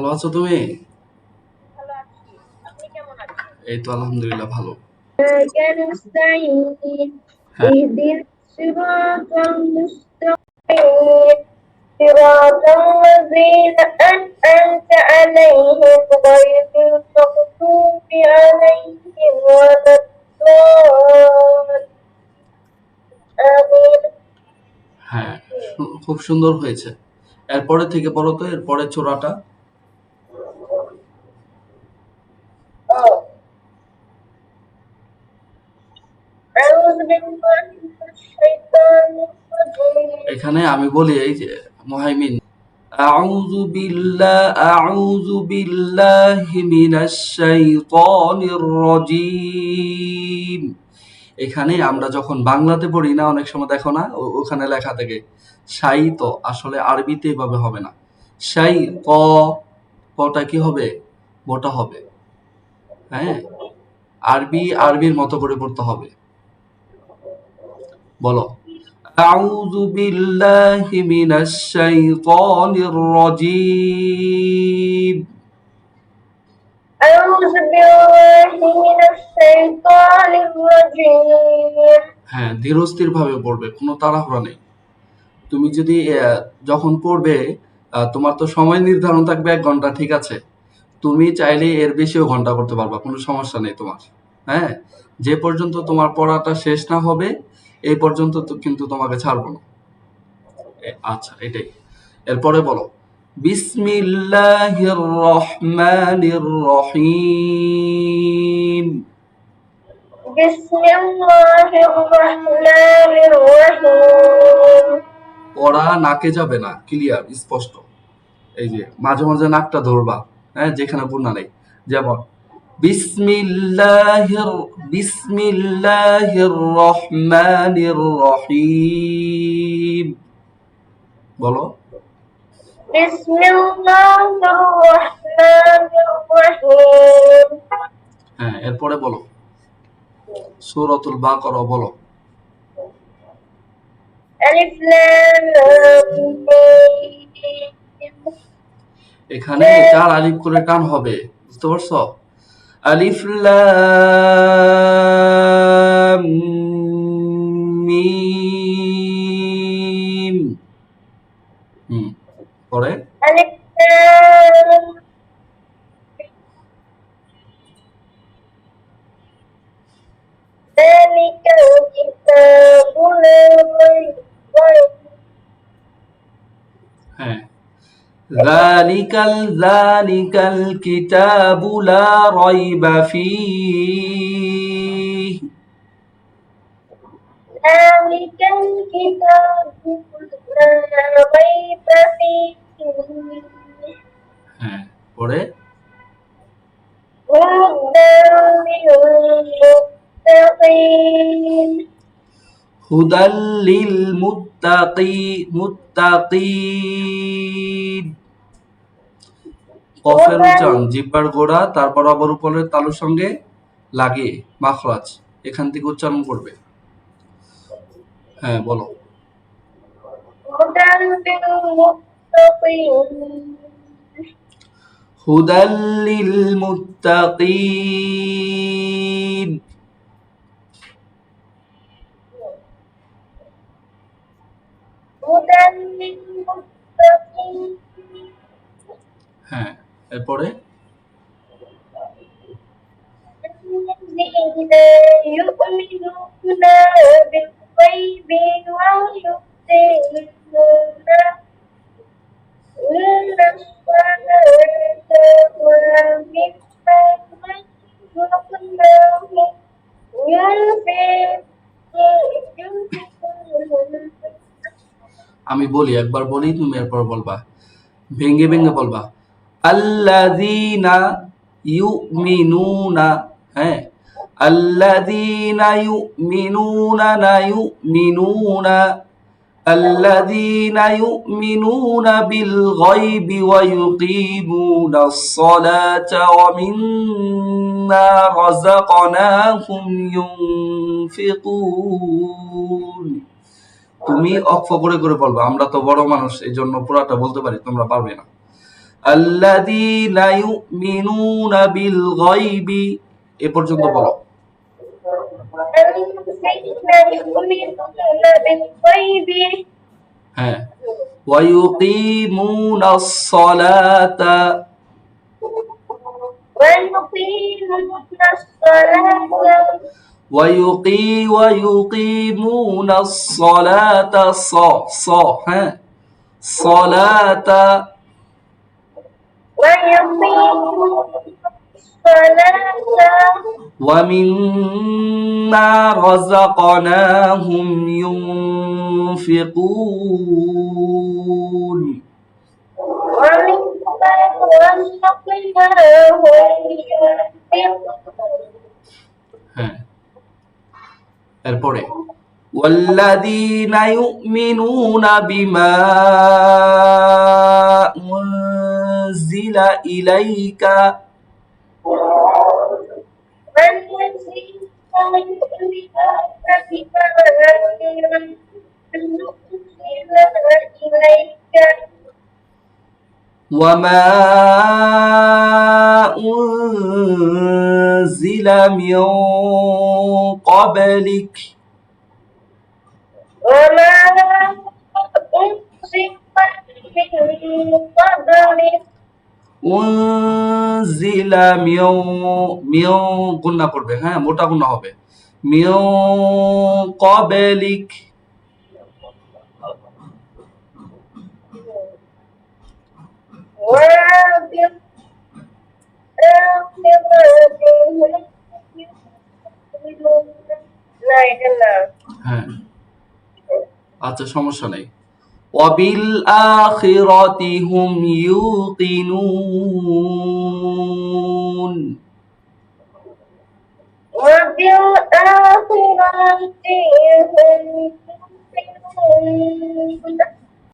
ভালো আছো তুমি? ভালো আছি। আপনি কেমন আছেন? এই তো আলহামদুলিল্লাহ ভালো। إياك نستعين হ্যাঁ اهدنا الصراط المستقيم صراط الذين أنعمت عليهم غير المغضوب عليهم ولا الضالين آمين হ্যাঁ, খুব সুন্দর হয়েছে। এরপরে থেকে বলো তো, এরপরে চূড়াটা। أعوذ بالله من الشيطان الرجيم এখানে আমি বলি, এই যে মুহাইমিন, আউযু বিল্লাহি মিনাশ শাইতানির রাজীম। এখানে আমরা যখন বাংলাতে পড়ি না, অনেক সময় দেখো না ওখানে লেখা থাকে শাইত, আসলে আরবিতে এভাবে হবে না। শাই ক, কটা কি হবে? মোটা হবে। হ্যাঁ, আরবির মতো করে পড়তে হবে। বলো, আউযু বিল্লাহি মিনাশ শাইতানির রাজীম। أعوذ بالله من الشيطان الرجيم হ্যাঁ, ধীরস্থির ভাবে পড়বে, কোনো তাড়াহুড়া নেই। তুমি যদি যখন পড়বে, তোমার তো সময় নির্ধারণ থাকবে 1 ঘন্টা, ঠিক আছে? তুমি চাইলে এর বেশিও ঘন্টা করতে পারবা, কোনো সমস্যা নেই তোমার। হ্যাঁ, যে পর্যন্ত তোমার পড়াটা শেষ না হবে এই পর্যন্ত তো কিন্তু তোমাকে ছাড়বো না। আচ্ছা, এটাই। এরপরে বলো, বিসমিল্লাহির রহমানির রহিম। بسم الله الرحمن الرحيم পড়া নাকে যাবে না, ক্লিয়ার স্পষ্ট। এই যে মাঝে মাঝে নাকটা ধরবা, হ্যাঁ, যেখানে গুণা নেই। যেমন বিসমিল্লাহির বিসমিল্লাহির রহমানির রহিম। বলো। بسم الله الرحمن الرحيم হ্যাঁ, এরপরে বলো সূরাতুল বাকারা বলো। ألف لام ميم এখানে 4 আলিফ করে টান হবে, বুঝতে পারছো? আলিফ লাম মিম। পরে ألف لام ذلك الكتاب لا ريب হ্যাঁ, যালিকাল কিতাবু লা রাইবা ফীহ। ذلك الكتاب لا ريب فيه হ্যাঁ, পরে هدى للمتقين হুদাল লিল মুত্তাকিন। কফের উচ্চারণ জিহ্বার গোড়া, তারপর আবার উপরের তালুর সঙ্গে লাগিয়ে মাখরাজ, এখান থেকে উচ্চারণ করবে। হ্যাঁ, বলো। هدى للمتقين হুদাল লিল মুত্তাকিন। هدى للمتقين হ্যাঁ, এরপরে الذين يؤمنون بالغيب ويقيمون الصلاة ومما رزقناهم ينفقون আমি বলি, একবার বলি তুমি এরপর বলবা, ভেঙে ভেঙে বলবা। আল্লাযীনা ইউমিনুনা। হ্যাঁ, আল্লাযীনা ইউমিনুনা না ইউমিনুনা। আল্লাযীনা ইউমিনুনা বিল গায়বি ওয়া ইউকিমুনাস সালাতা ওয়া মিম্মা রাযাকনাহুম ইউনফিকুন। তুমি অক্ষ করে করে বলবা, আমরা তো বড় মানুষ এই জন্য পুরাটা বলতে পারি, তোমরা পারবে না। আল্লাযীনা ইউমিনুনা বিল গায়বি এ পর্যন্ত বলো। الذين يؤمنون بالغيب হ্যাঁ, ওয়ায়ুকিমুনাস সালাতা ويقيمون الصلاة ওয়ায়ুকিমুনাস সালাতা হ্যাঁ, সালাতা ويقيمون الصلاة ومما رزقناهم ينفقون ومما رزقناهم ينفقون হ্যাঁ, এরপরে والذين يؤمنون بما أنزل إليك والذين يؤمنون بما أنزل إليك وما أنزل من قبلك وما أنزل من قبلك أنزل من গুণা করবে, হ্যাঁ, মোটা গুণা হবে, من قبلك হ্যাঁ, আচ্ছা, সমস্যা নেই। وبالآخرة هم يوقنون وبالآخرة هم